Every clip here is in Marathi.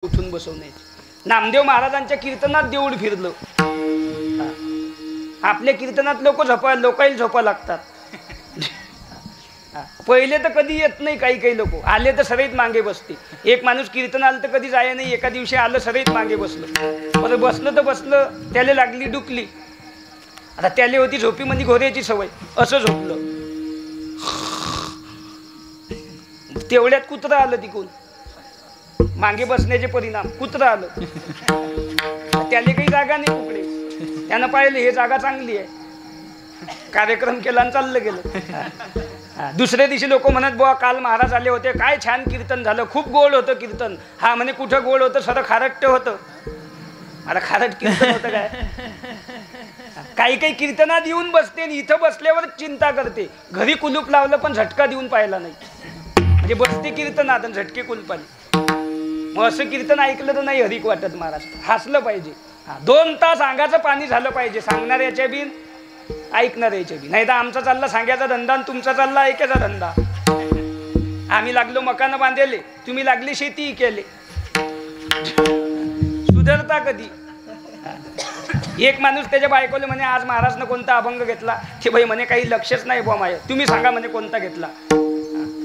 उठून बसवण्याची। नामदेव महाराजांच्या कीर्तनात देऊळ फिरलं। आपल्या कीर्तनात लोकांना झोपा लागतात। पहिले तर कधी येत नाही, काही लोक आले तर सगळीत मागे बसते। एक माणूस कीर्तन आलं तर कधी जाय नाही, एका दिवशी आलं सगळीत मागे बसलं। बरं बसलं तर बसलं, त्याला लागली डुकली। आता त्याला होती झोपीमध्ये घोऱ्याची सवय, असं झोपलं। तेवढ्यात कुत्रं आलं तिकून, मागे बसण्याचे परिणाम कुत्रं आलं। त्याला काही जागा नाही कुकडे, त्यानं पाहिलं हे जागा चांगली आहे, कार्यक्रम केला आणि चाललं गेलं। दुसऱ्या दिवशी लोक म्हणत, बुवा काल महाराज आले होते, काय छान कीर्तन झालं, खूप गोड होतं कीर्तन। हा म्हणे कुठं गोड होतं, सर खारट होतं। मला खारट कीर्तन होतं काय? काही कीर्तनात येऊन बसते, इथं बसल्यावर चिंता करते। घरी कुलूप लावलं पण झटका देऊन पाहिला नाही, म्हणजे बसते कीर्तनात आणि झटके कुलपाने। मग असं कीर्तन ऐकलं तर नाही हरिक वाटत महाराज, हसलं पाहिजे। 2 तास अंगाचं पाणी झालं पाहिजे, सांगणाऱ्याच्या बी ऐकणाऱ्याच्या बी। नाही तर आमचा चालला सांगायचा धंदा आणि तुमचा चालला ऐकायचा धंदा। आम्ही लागलो मकान बांधले, तुम्ही लागली शेती केले, सुधरता कधी? एक माणूस त्याच्या बायकोला म्हणे, आज महाराजनं कोणता अभंग घेतला? ते बाई म्हणे काही लक्षच नाही बुवा माय, तुम्ही सांगा म्हणे कोणता घेतला?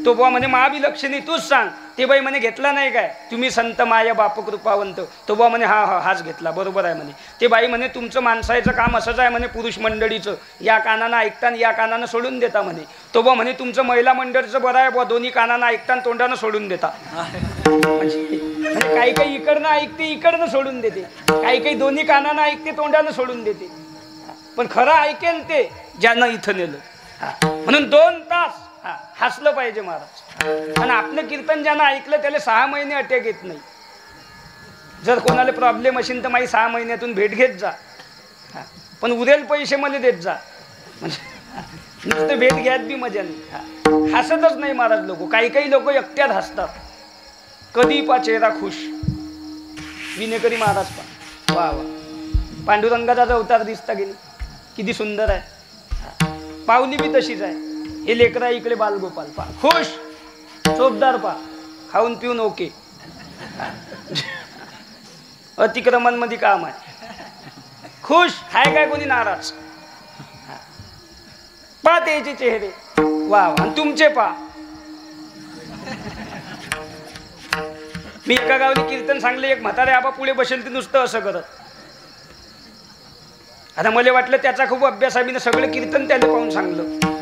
तो बुवा म्हणे मा बी लक्ष नाही, तूच सांग। ते बाई म्हणे घेतला नाही काय? तुम्ही संत माया बाप कृपावंत। तो बुवा म्हणे हा हाच घेतला, बरोबर आहे म्हणे। ते बाई म्हणे तुमचं माणसाचं काम असंच आहे म्हणे, पुरुष मंडळीचं या कानानं ऐकता या कानानं सोडून देता म्हणे। तो बुवा म्हणे तुमचं महिला मंडळीचं बरं आहे बुवा, दोन्ही कानानं ऐकता तोंडानं सोडून देता। म्हणजे काही इकडनं ऐकते इकडनं सोडून देते, काही दोन्ही कानानं ऐकते तोंडानं सोडून देते। पण खरं ऐकेल ते ज्यानं इथं नेलं। म्हणून 2 तास हसलं पाहिजे महाराज। आणि आपलं कीर्तन ज्यानं ऐकलं त्याला 6 महिने अटॅक येत नाही। जर कोणाला प्रॉब्लेम असेल तर माझी 6 महिन्यातून भेट घेत जा, पण उरेल पैसे मला देत जा। म्हणजे नुसतं भेट घ्यात बी मजा नाही, हसतच नाही महाराज लोक। काही लोक एकट्यात हसतात, कधी पा चेहरा खुश। विनेकरी महाराज पा, वा वा, पांडुरंगाचा अवतार दिसता गेली, किती सुंदर आहे। पावली बी तशीच आहे। हे लेकरा इकडे बालगोपाल पा, खुश, चोपदार पा, खाऊन पिऊन ओके, अतिक्रमण मध्ये काम आहे, खुश हाय काय कोणी नाराज? पा त्याचे चेहरे, वा वा। तुमचे पा, मी एका गावाने कीर्तन सांगले, एक म्हातारे आबा पुढे बसेल ते नुसतं असं करत। आता मला वाटलं त्याचा खूप अभ्यास आहे, मी सगळं कीर्तन त्याला पाहून सांगलं।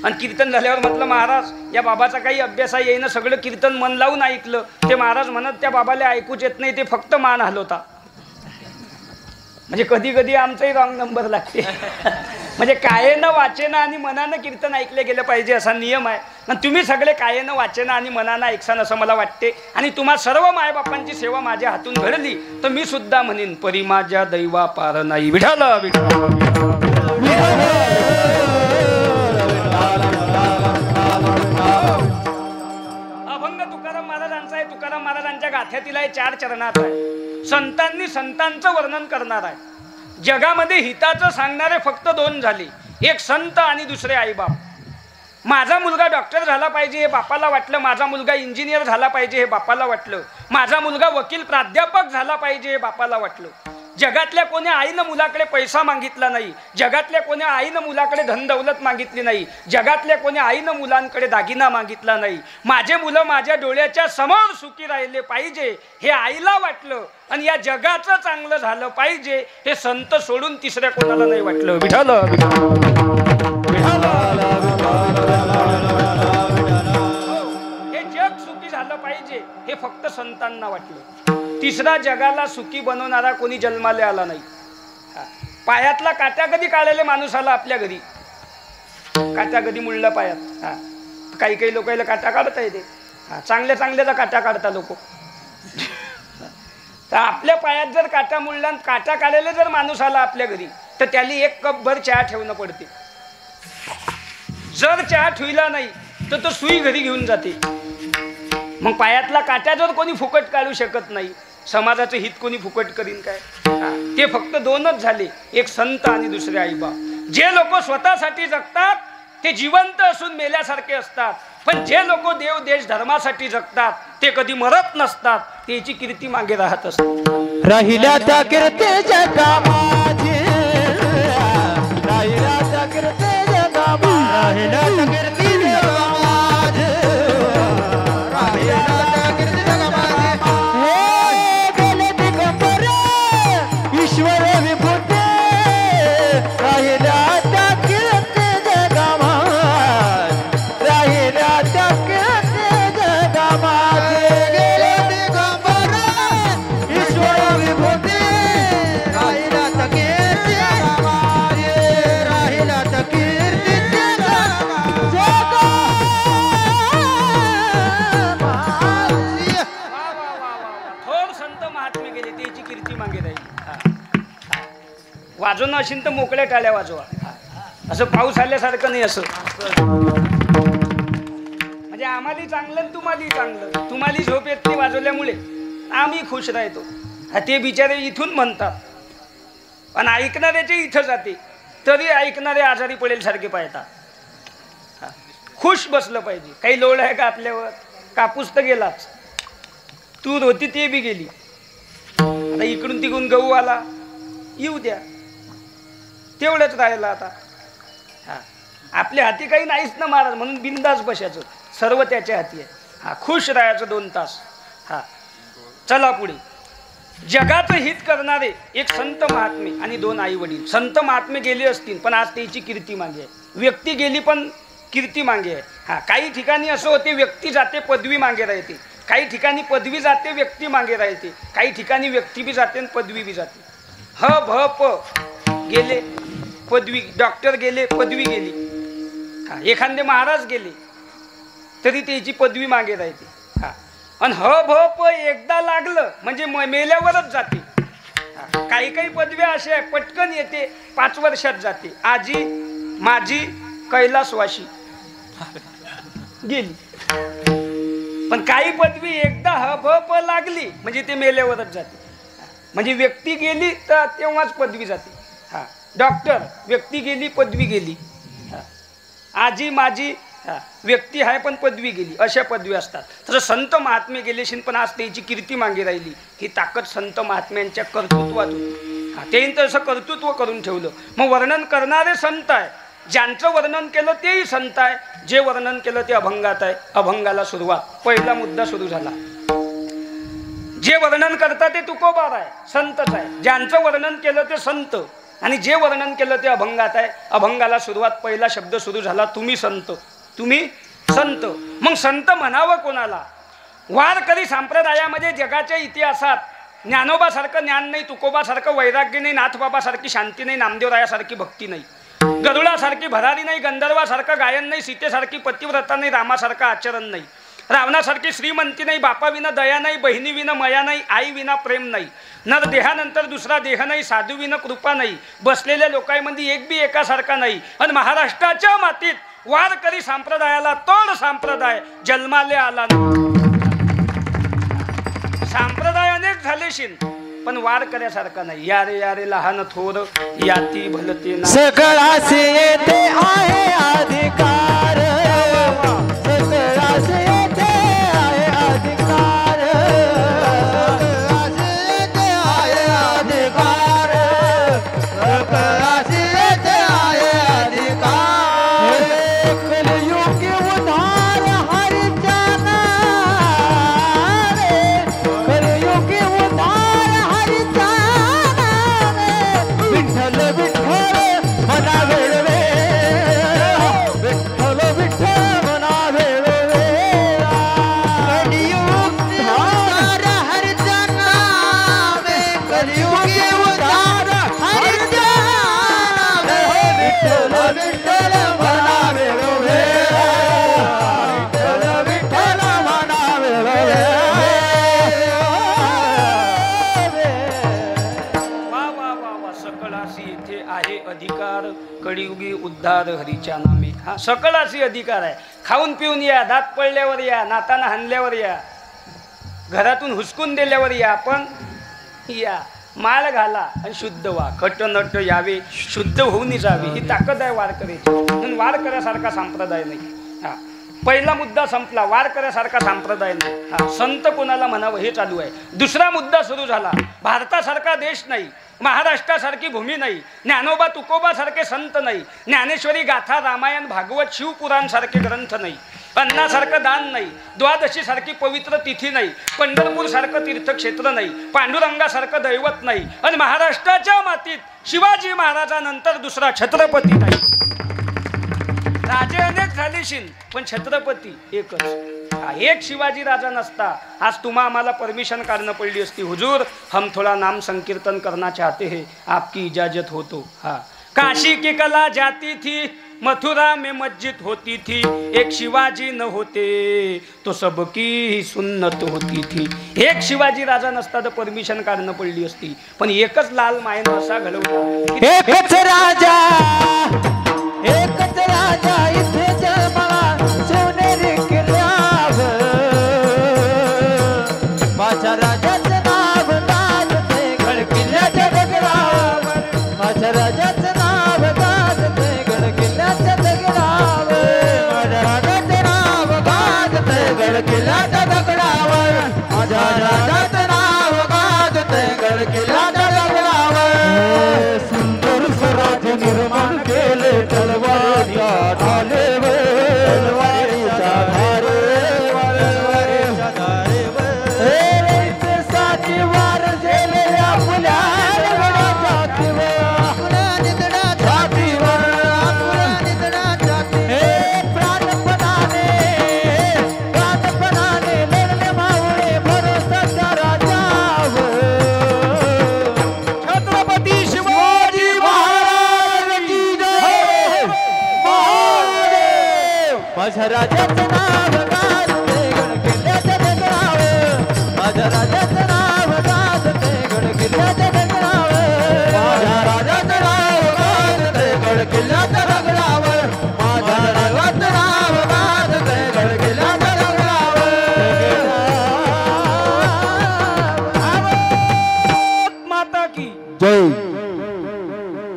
आणि कीर्तन झाल्यावर म्हटलं महाराज या बाबाचा काही अभ्यास आहे ना, सगळं कीर्तन मन लावून ऐकलं। ते महाराज म्हणत त्या बाबाला ऐकूच येत नाही, ते फक्त मान हलवता। म्हणजे कधी आमचाही रॉंग नंबर लागते। म्हणजे कायेनं वाचेनं आणि मनानं कीर्तन ऐकले गेलं पाहिजे असा नियम आहे। आणि तुम्ही सगळे कायेनं वाचेनं आणि मनानं ऐकसान असं मला वाटते। आणि तुम्हा सर्व मायबापांची सेवा माझ्या हातून घडली तर मी सुद्धा म्हणेन, परी माझ्या दैवा पार नाही विठाल अभंग तुकाराम महाराजांचा आहे। तुकाराम महाराजांच्या गाथ्यातील आहे, 4 चरणात आहे। संतांनी संतांचं वर्णन करणार आहे। जगामध्ये हिताचं सांगणारे फक्त 2 झाले, एक संत आणि दुसरे आईबाप। माझा मुलगा डॉक्टर झाला पाहिजे हे बापाला वाटलं, माझा मुलगा इंजिनियर झाला पाहिजे हे बापाला वाटलं, माझा मुलगा वकील प्राध्यापक झाला पाहिजे हे बापाला वाटलं। जगातल्या कोणी आईनं मुलाकडे पैसा मागितला नाही, जगातल्या कोणी आईनं मुलाकडे धन दौलत मागितली नाही, जगातल्या कोणी आईनं मुलांकडे दागिना मागितला नाही। माझे मुलं माझ्या डोळ्याच्या समोर सुखी राहिले पाहिजे हे आईला वाटलं, आणि या जगाचं चांगलं झालं पाहिजे हे संत सोडून तिसऱ्या कोणाला नाही वाटलं। विठाल हे जग सुखी झालं पाहिजे हे फक्त संतांना वाटलं। तिसरा जगाला सुखी बनवणारा कोणी जन्माला आला नाही। पायातला काट्या कधी काढलेले माणूस आला आपल्या घरी, काट्या कधी मुळला पायात। काही लोकांना काट्या काढता येते, चांगल्याचा काट्या काढता लोक। तर आपल्या पायात जर काटा मुळला, काटा काढलेले जर माणूस आला आपल्या घरी तर त्याला 1 कप भर चहा ठेवणं पडते। जर चहा ठेवला नाही तर तो सुई घरी घेऊन जाते। मग पायातला काट्या जर कोणी फुकट काढू शकत नाही, समाजाचं हित कोणी फुकट करीन काय? ते फक्त 2च झाले, एक संत आणि दुसरे आईबाप। जे लोक स्वतःसाठी जगतात ते जिवंत असून मेल्यासारखे असतात, पण जे लोक देव देश धर्मासाठी जगतात ते कधी मरत नसतात, त्याची कीर्ती मागे राहत असतात. राहिल्या त्या कीर्तीच्या कामाची, राहिल्या त्या कीर्तीच्या कामाची, राहिल्या त्या कीर्तीच्या कामाची, राहिल्या त्या कीर्तीच्या कामाची. हे गेले दिगंबर ईश्वर विभूते, राहिल्या त्या कीर्तीच्या कामाची, राहिल्या त्या कीर्तीच्या कामाची. गेले दिगंबर ईश्वर विभूते, राहिल्या त्या कीर्तीच्या कामाची, राहिल्या त्या कीर्तीच्या कामाची. थोर संत महात्मे गेले, त्याची कीर्ती मागे राहिली. वाजवणं असेल तर मोकळ्या टाळ्या वाजवा, असं पाऊस आल्यासारखं नाही. असं म्हणजे आम्हालाही चांगलं आणि तुम्हालाही चांगलं. तुम्हाला झोप येत नाही वाजवल्यामुळे, आम्ही खुश राहतो. ते बिचारे इथून म्हणतात पण ऐकणाऱ्याचे इथं जाते, तरी ऐकणारे आजारी पडेल सारखे पाहतात. खुश बसलं पाहिजे. काही लोळ आहे का आपल्यावर? कापूस तर गेलाच, तूर होती ते बी गेली, आता इकडून तिकडून गहू आला, येऊ द्या, तेवढंच राहिलं आता. आपल्या हाती काही नाहीच ना महाराज, म्हणून बिंदास बसायचं, सर्व त्याच्या हाती आहे. खुश राहायचं 2 तास. चला पुढे. जगाचं हित करणारे एक संत महात्मे आणि 2 आई वडील. संत महात्मे गेले असतील पण आज त्याची कीर्ती मागे आहे. व्यक्ती गेली पण कीर्ती मागे आहे. काही ठिकाणी असं होते, व्यक्ती जाते पदवी मागे राहते. काही ठिकाणी पदवी जाते, व्यक्ती मागे राहते. काही ठिकाणी व्यक्ती बी जाते आणि पदवी बी जाते. ह भ प गेले, पदवी. डॉक्टर गेले, पदवी गेली. एखादे महाराज गेले तरी त्याची पदवी मागे राहते. आणि ह भ प एकदा लागलं म्हणजे मेल्यावरच जाते. काही काही पदव्या अशा आहे पटकन येते, 5 वर्षात जाते. आजी माझी कैलासवाशी गेली. पण काही पदवी एकदा ह भ प लागली म्हणजे ते मेल्यावरच जाते. म्हणजे व्यक्ती गेली तर तेव्हाच पदवी जाते. डॉक्टर, व्यक्ती गेली पदवी गेली. आजी माझी व्यक्ती आहे पण पदवी गेली, अशा पदवी असतात. तसं संत महात्मे गेलेशील पण आज त्याची कीर्ती मागे राहिली. ही ताकद संत महात्म्यांच्या कर्तृत्वात होती. त्यांनी तसं कर्तृत्व करून ठेवलं. मग वर्णन करणारे संत आहे, ज्यांचं वर्णन केलं तेही संत आहे, जे वर्णन केलं ते अभंगात आहे. अभंगाला सुरुवात, पहिला मुद्दा सुरू झाला. जे वर्णन करतात ते तुकोबार आहे, संतच आहे. ज्यांचं वर्णन केलं ते संत आणि जे वर्णन केलं ते अभंगात आहे. अभंगाला सुरुवात, पहिला शब्द सुरू झाला, तुम्ही संत, तुम्ही संत. मग संत म्हणावं कोणाला? वारकरी संप्रदायामध्ये जगाच्या इतिहासात ज्ञानोबासारखं ज्ञान नाही, तुकोबासारखं वैराग्य नाही, नाथबाबासारखी शांती नाही, नामदेवरायासारखी भक्ती नाही, गरुडासारखी भरारी नाही, गंधर्वासारखं गायन नाही, सीतेसारखी पतिव्रता नाही, रामासारखं आचरण नाही, रावणासारखी श्रीमंती नाही, बापाविना दया नाही, बहिणीविना मया नाही, आईविना प्रेम नाही, नर देहानंतर दुसरा देह नाही, साधूविना कृपा नाही, बसलेल्या लोकांमध्ये एक बी एकासारखा नाही. आणि महाराष्ट्राच्या मातीत वारकरी संप्रदायाला तोड संप्रदाय जन्माले आला नाही. संप्रदाय अनेक झालेशील पण वारकऱ्यासारखा नाही. यारे यारे लहान थोर याती भलते ना, सकळासे येते आहे अधिकार, सकळासे येते आहे अधिकार, सकळासे येते आहे अधिकार, सकळासे येते आहे अधिकार. कलियुगी उद्धार हरीच्या नावे, कलियुगी उद्धार हरीच्या नावे, विठ्ठल विठ्ठल मना वेळवे, विठ्ठल विठ्ठल मना वेळवे. कलियुगी उद्धार हरीच्या नावे, कलियुगी उद्धार हरीच्या नावे, विठ्ठल विठ्ठल मना वेळवे, विठ्ठल विठ्ठल मना वेळवे. वा वा वा वा. सकळासी येथे आहे अधिकार, कलियुगी उद्धार हरीच्या नामे. हा सकळासी अधिकार आहे. खाऊन पिऊन या, दात पडल्यावर या, नाताना हाणल्यावर या, घरातून हुसकून दिल्यावर या, पण या माळ घाला आणि शुद्ध व्हा. खट नट यावे, शुद्ध होऊन जावे. ही ताकद आहे वारकऱ्याची. म्हणून वारकऱ्यासारखा संप्रदाय नाही. पहिला मुद्दा संपला, वारकऱ्यासारखा संप्रदाय नाही. हा, संत कोणाला म्हणावं हे चालू आहे. दुसरा मुद्दा सुरू झाला. भारतासारखा देश नाही, महाराष्ट्रासारखी भूमी नाही, ज्ञानोबा तुकोबा सारखे संत नाही, ज्ञानेश्वरी गाथा रामायण भागवत शिवपुराण सारखे ग्रंथ नाही, अन्नासारखं दान नाही, द्वादशी सारखी पवित्र तिथी नाही, पंढरपूर सारखं तीर्थक्षेत्र नाही, पांडुरंगासारखं दैवत नाही, आणि महाराष्ट्राच्या मातीत शिवाजी महाराजानंतर दुसरा छत्रपती नाही. राजे अनेक झालेशील पण छत्रपती एकच. एक शिवाजी राजा नसता आज तुम्हा आम्हाला परमिशन काढणं पडली असती. हुजूर हम थोड़ा नाम संकीर्तन करना चाहते हैं, आपकी इजाजत हो तो. हाँ, काशी की कला जाती थी, मथुरा में मस्जिद होती थी, एक शिवाजी न होते तो सबकी सुन्नत होती थी. एक शिवाजी राजा नसता तर परमिशन काढणं पडली असती. पण एकच लाल मायनं असा घडवला. एकच राजा इथे जन्माला सोनेरी किल्ल्यावर, माझ्या राजाचं नाव गाजते गड किल्ल्याच्या दगडावर, माझ्या राजाचं नाव गाजते गड किल्ल्याच्या दगडावर, माझ्या राजाचं नाव गाजते गड किल्ल्याच्या दगडावर, माझ्या राजाचं नाव गाजते गड किल्ल्याच्या दगडावर. सुंदर स्वराज्य निर्माण केले तलवारीच्या ढालेवर, तलवारीच्या धारेवर, तलवारीच्या धारेवर. हे साची वार झेलेल्या आपल्या निगडा छातीवर, आपल्या निगडा छातीवर, आपल्या निगडा छातीवर. हे प्राणपणाने लढले मावळे भरोसाच्या राजावर. छत्रपती शिवाजी महाराज की जय. माझ्या राजाचं नाव गाजते गड किल्ल्याच्या दगडावर, माझ्या राजाचं नाव गाजते गड किल्ल्याच्या दगडावर, माझ्या राजाचं नाव गाजते गड किल्ल्याच्या दगडावर, माझ्या राजाचं नाव गाजते गड किल्ल्याच्या दगडावर. माता की जय.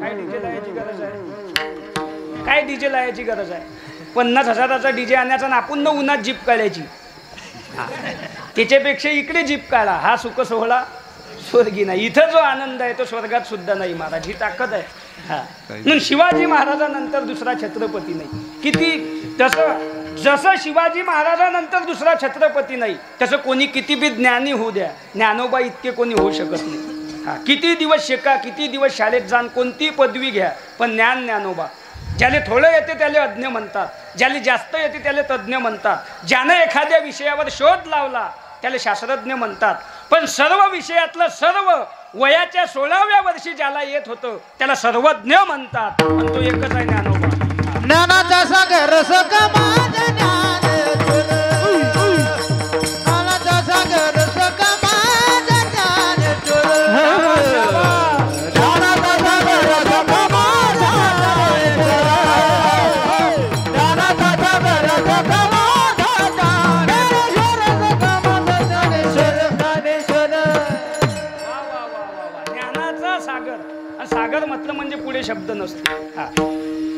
काय डीजे लावायची गरज आहे? काय डीजे लावायची गरज आहे? 50,000चा डीजे आणायचा ना आपण न उन्हात जीप काढायची. त्याच्यापेक्षा इकडे जीप काढा. हा सुख सोहळा स्वर्गी नाही. इथं जो आनंद आहे तो स्वर्गात सुद्धा नाही महाराज. ही ताकद आहे. हा, म्हणून शिवाजी महाराजानंतर दुसरा छत्रपती नाही. किती तसं जसं शिवाजी महाराजानंतर दुसरा छत्रपती नाही तसं कोणी किती बी ज्ञानी होऊ द्या, ज्ञानोबा इतके कोणी होऊ शकत नाही. हा, किती दिवस शिका, किती दिवस शाळेत जाण, कोणती पदवी घ्या, पण ज्ञानोबा. ज्याला थोडं येते त्याला अज्ञ म्हणतात, ज्याला जास्त येते त्याला तज्ज्ञ म्हणतात, ज्यानं एखाद्या विषयावर शोध लावला त्याला शास्त्रज्ञ म्हणतात. पण सर्व विषयातलं सर्व वयाच्या 16व्या वर्षी ज्याला येत होतं त्याला सर्वज्ञ म्हणतात. पण तो एकच आहे ज्ञानोबा. ज्ञानाचा सागर सकमाज ज्ञान तुल, ज्ञानाचा सागर सकमाज ज्ञान तुल, ज्ञानाचा सागर सकमाज ज्ञान तुल, ज्ञानाचा सागर सकमाज ज्ञानेश्वर. ज्ञानाचा सागर. आणि सागर म्हटलं म्हणजे पुढे शब्द नसते. हा,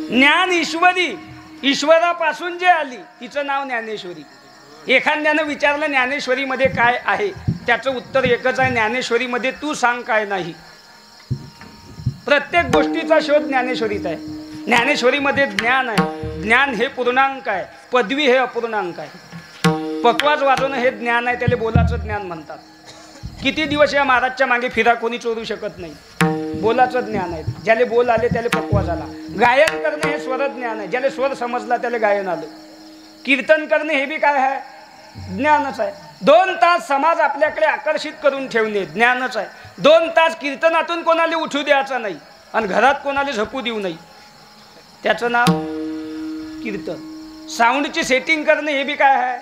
ज्ञान ईश्वरी, ईश्वरापासून जे आली तिचं नाव ज्ञानेश्वरी. एखाद्यानं विचारलं ज्ञानेश्वरीमध्ये काय आहे, त्याचं उत्तर एकच आहे, ज्ञानेश्वरीमध्ये तू सांग काय नाही. प्रत्येक गोष्टीचा शोध ज्ञानेश्वरीत आहे. ज्ञानेश्वरीमध्ये ज्ञान आहे. ज्ञान हे पूर्णांक आहे, पदवी हे अपूर्णांक आहे. पकवाज वाजवणं हे ज्ञान आहे, त्याला बोलाचं ज्ञान म्हणतात. किती दिवस या महाराजच्या मागे फिरा कोणी चोरू शकत नाही. बोलाचं ज्ञान आहे. ज्याला बोल आले त्याला पकवाज आला. गायन करणे हे स्वर ज्ञान आहे. ज्याला स्वर समजला त्याला गायन आलं. कीर्तन करणे हे बी काय आहे? ज्ञानच आहे. 2 तास समाज आपल्याकडे आकर्षित करून ठेवणे ज्ञानच आहे. 2 तास कीर्तनातून कोणाला उठू द्यायचं नाही आणि घरात कोणाला झोपू देऊ नाही, त्याचं नाव कीर्तन. साऊंडची सेटिंग करणे हे बी काय आहे?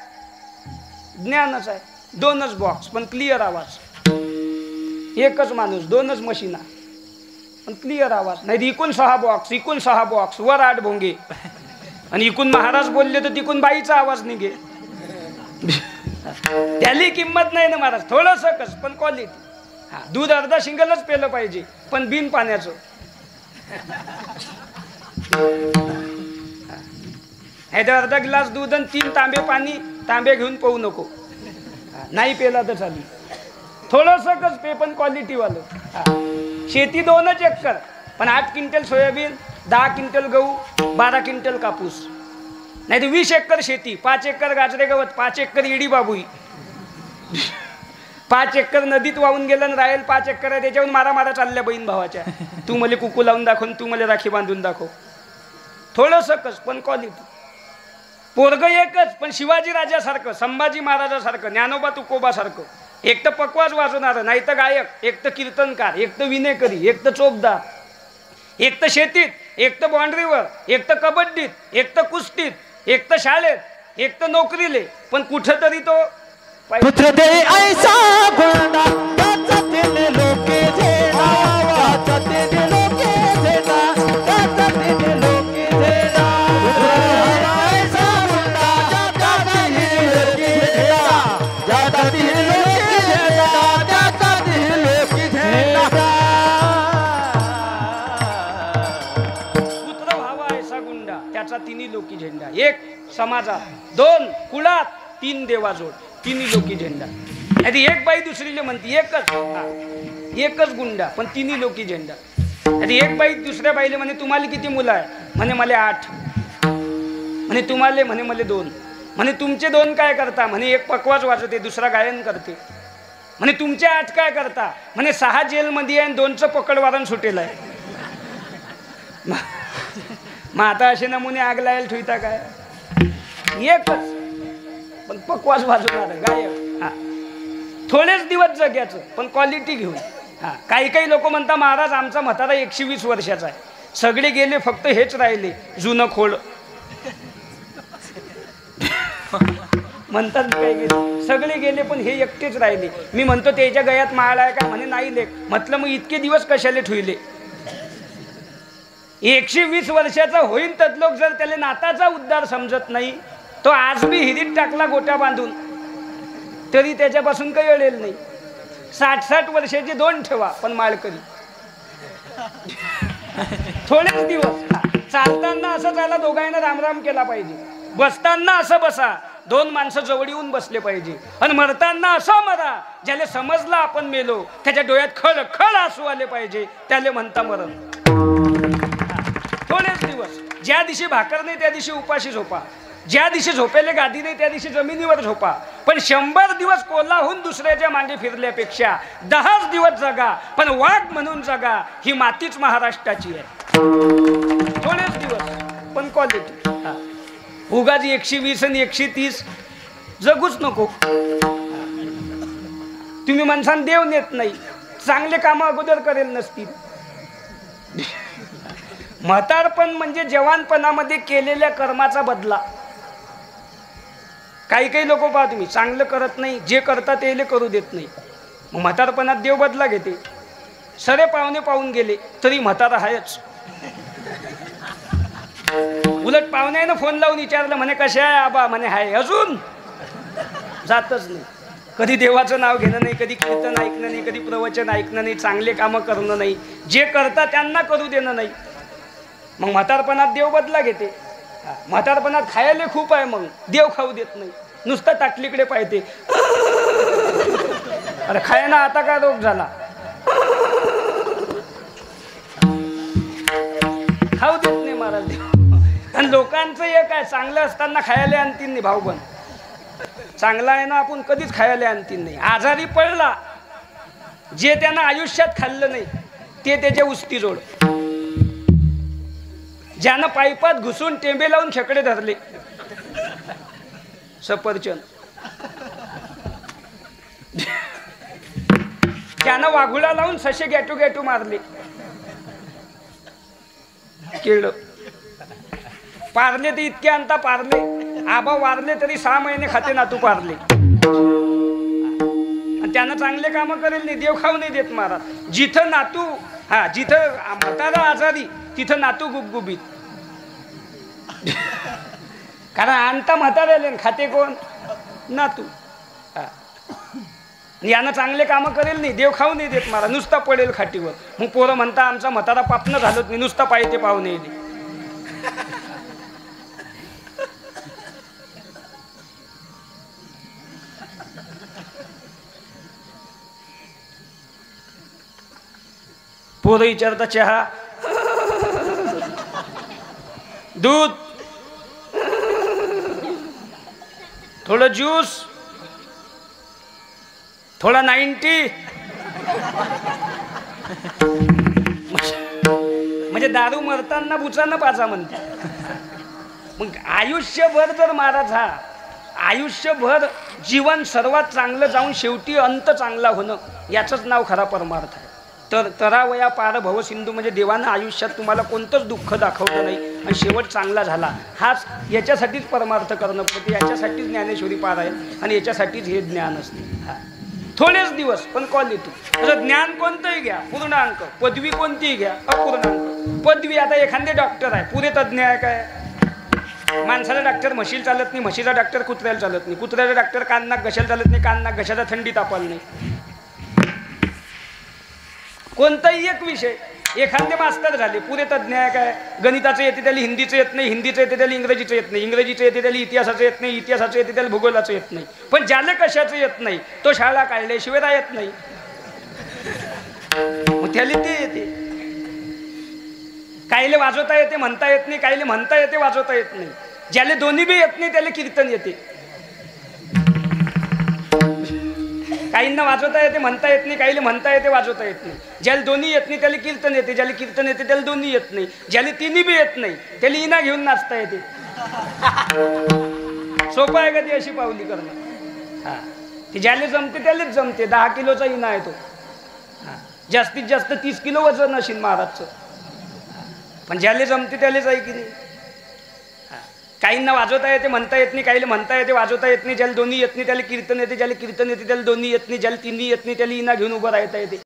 ज्ञानच आहे. 2च बॉक्स पण क्लिअर आवाज. एकच माणूस 2च मशीना पण क्लिअर आवाज. नाही इकून 6 बॉक्स, इकून 6 बॉक्स, वर 8 भोंगे, आणि इकून महाराज बोलले तर तिकून बाईचा आवाज निघे. त्याली किंमत नाही ना महाराज. थोडंसं कस पण क्वालिटी. हा, दूध अर्धा शिंगलच पेलं पाहिजे पण बिन पाण्याचं. नाही तर अर्धा ग्लास दूध आणि 3 तांबे पाणी, तांबे घेऊन पाहू नको. नाही पेला तर चालेल, थोडंसंच पे पण क्वालिटीवालं. शेती 2च एकर, पण 8 क्विंटल सोयाबीन, 10 क्विंटल गहू, 12 क्विंटल कापूस. नाही तर 20 एकर शेती, 5 एकर गाजरे गवत, 5 एकर इडी बाबुई, 5 एकर नदीत वाहून गेलं आणि राहील 5 एकर आहे, त्याच्यावरून मारा चालल्या बहीण भावाच्या. तू मला कुकू लावून दाखव, तू मला राखी बांधून दाखव. थोडंसंच पण क्वालिटी. पोरग एकच, पण शिवाजी राजासारखं, संभाजी महाराजासारखं, ज्ञानोबा तुकोबासारखं. एक तर पकवाज वाजवणार, नाही तर गायक, एक तर कीर्तनकार, एक तर विनेकरी, एक तर चोपदार, एक तर शेतीत, एक तर बाँड्रीवर, एक तर कबड्डीत, एक तर कुस्तीत, एक तर शाळेत, एक तर नोकरीले, पण कुठंतरी तो पुत्र दे ऐसा गुंडा त्याचा तिने लोके झेडा, त्याचा तिने लोके झेडा, त्याचा तिने लोके झेडा. पुत्र ऐसा गुंडा त्याचा तिने लोके झेडा, त्याचा तिने लोके झेडा, त्याचा तिने लोके झेडा. पुत्र व्हावा ऐसा गुंडा त्याचा 3 लोकी झेंडा. 1 समाजात, 2 कुळात, 3 देवाजोड, 3 लोकी झेंडा. आधी 1 बाई दुसरीले म्हणते एकच गुंडा, पण 3 लोकी झेंडा. आधी 1 बाई दुसऱ्या बाईले म्हणे तुम्हाला किती मुलं आहे, म्हणे मला 8, म्हणे तुम्हाला, म्हणे मला 2, म्हणे तुमचे 2 काय करता, म्हणे 1 पकवाज वाजवते, दुसरा गायन करते. म्हणे तुमचे 8 काय करता, म्हणे 6 जेलमध्ये आहे आणि 2चं पकड वारण सुटेल आहे. मग आता असे नमुने आग लायला ठेवता काय. एकच पण पकवास वाजवणार गायक. हा, थोडेच दिवस जग्याचं, पण क्वालिटी घेऊन. हा, काही लोक म्हणतात महाराज आमचा म्हातारा 120 वर्षाचा आहे, सगळे गेले फक्त हेच राहिले जुनं खोड. म्हणतात काय गेले, सगळे गेले पण हे एकटेच राहिले. मी म्हणतो त्याच्या गळ्यात माळ आहे का, म्हणे नाही लेख. म्हटलं मग इतके दिवस कशाले ठेवले. 120 वर्षाचा होईल तर लोक जर त्याला नाताचा उद्धार समजत नाही, तो आज बी हिरीत टाकला गोट्या बांधून तरी त्याच्यापासून काही अडेल नाही. 60-60 वर्षाचे 2 ठेवा, पण माळकरी. थोडेच दिवस चालताना असं चाला, दोघांना रामराम केला पाहिजे. बसताना असं बसा, 2 माणसं जवळ येऊन बसले पाहिजे. आणि मरताना असं मरा, ज्याला समजलं आपण मेलो, त्याच्या डोळ्यात खळ आसू आले पाहिजे, त्याला म्हणता मरण. थोडेच दिवस, ज्या दिवशी भाकर नाही त्या दिवशी उपाशी झोपा, ज्या दिवशी झोपेले गादी नाही त्या दिवशी जमिनीवर झोपा. पण 100 दिवस कोल्हाहून दुसऱ्याच्या मागे फिरल्यापेक्षा 10 दिवस जगा, पण वाघ म्हणून जगा. ही मातीच महाराष्ट्राची आहे. थोडेच दिवस पण क्वालिटी. उगाच 120 आणि 130 जगूच नको. तुम्ही माणसांना देव नेत नाही, चांगले काम अगोदर करेल नसतील. म्हातारपण म्हणजे जवानपणामध्ये केलेल्या कर्माचा बदला. काही लोक पहा तुम्ही चांगलं करत नाही, जे करतात ते करू देत नाही. मग म्हातारपणात देव बदला घेते. सरे पाहुणे पाहून गेले तरी म्हातारा आहेच. उलट पाहुण्यानं फोन लावून विचारलं, म्हणे कसे आहे आबा, म्हणे हाय, अजून जातच नाही. कधी देवाचं नाव घेणं नाही, कधी कीर्तन ऐकणं नाही, कधी प्रवचन ऐकणं नाही, चांगले कामं करणं नाही, जे करतात त्यांना करू देणं नाही. मग म्हातारपणात देव बदला घेते. म्हातारपणात खायला खूप आहे, मग देव खाऊ देत नाही, नुसतं ताटलीकडे पाहते. अरे खाय ना, आता काय रोग झाला, खाऊ देत नाही महाराज देव. आणि लोकांचं एक आहे, चांगलं असताना खायला आणतील नाही. भाऊ पण चांगला आहे ना, आपण कधीच खायला आणतील नाही. आजारी पडला, जे त्यानं आयुष्यात खाल्लं नाही ते त्याच्या उस्ती जोड. ज्यानं पाईपात घुसून टेंबे लावून खेकडे धरले, सफरचंद. ज्यानं वाघुळा लावून ससे गॅटू मारले, केळ. पारले ते इतके आणता पारले, आबा वारले तरी 6 महिने खाते नातू पारले. आणि त्यानं चांगले कामं करेल नाही, देव खाऊ नाही देत महाराज. जिथं नातू, जिथं म्हातारा आजारी तिथं नातू गुबगुबीत. कारण आणता म्हाताऱ्याले, खाते कोण, नातू. यानं चांगले कामं करेल नाही, देव खाऊ नाही देत महाराज, नुसता पडेल खाटीवर. मग पोरं म्हणता आमचा म्हातारा पापणं घालत नाही, नुसता पाहिजे पाहू नाही. पोरं विचारता चहा, दूध, थोडं ज्यूस, थोडा 90, म्हणजे दारू मरताना बुचांना पाचा म्हणते. मग आयुष्यभर जर महाराज हा आयुष्यभर जीवन सर्वात चांगलं जाऊन शेवटी अंत चांगला होणं याचंच नाव खरा परमार्थ आहे. तर तरावया पार भवसिंधू म्हणजे देवानं आयुष्यात तुम्हाला कोणतंच दुःख दाखवलं नाही आणि शेवट चांगला झाला, हाच याच्यासाठीच परमार्थ करणं पडते, याच्यासाठीच ज्ञानेश्वरी पारायण आणि याच्यासाठीच हे ज्ञान असते. हा थोडेच दिवस पण क्वालिटी. तसं ज्ञान कोणतंही घ्या पूर्णांक, पदवी कोणतीही घ्या अपूर्णांक. पदवी आता एखादे डॉक्टर आहे पुरे तज्ज्ञ आहे काय? माणसाला डॉक्टर म्हशीला चालत नाही, म्हशीचा डॉक्टर कुत्र्याला चालत नाही, कुत्र्याचा डॉक्टर कान नाक घशाला चालत नाही, कान नाक घशाचा थंडी तापाला नाही. कोणताही एक विषय एखादे मास्तर झाले पुरे तज्ज्ञ आहे काय? गणिताचं येते त्याला हिंदीचं येत नाही, हिंदीचं येते त्याला इंग्रजीचं येत नाही, इंग्रजीचं येते त्याला इतिहासाचं येत नाही, इतिहासाचं येते त्याला भूगोलाचं येत नाही. पण ज्याला कशाचं येत नाही तो शाळा काढल्याशिवाय राहत नाही, मग त्याला ते येते. काहीले वाजवता येते म्हणता येत नाही, काहीले म्हणता येते वाजवता येत नाही. ज्याला दोन्ही बी येत नाही त्याला कीर्तन येते. काहींना वाजवता येते म्हणता येत नाही, काहीले म्हणता येते वाजवता येत नाही. ज्याला दोन्ही येत नाही त्याला कीर्तन येते, ज्याला कीर्तन येते त्याला दोन्ही येत नाही, ज्याला तिन्ही बी येत नाही त्याला इना घेऊन नाचता येते. सोपं आहे का ती अशी पावली करणं? हा ती ज्याला जमते त्यालाच जमते. 10 किलोचा इना आहे तो. जास्तीत जास्त 30 किलो वजन असेल महाराजचं, पण ज्याला जमते त्यालाच आहे की नाही. काहींना वाजवता येते म्हणता येत नाही, काहीला म्हणता येते वाजवता येत नाही, ज्याला दोन्ही येत नाही त्याला कीर्तन येते, ज्याला कीर्तन येते त्याला दोन्ही येत नाही, ज्याला तिन्ही येत नाही त्याला इना घेऊन उभं राहता येते.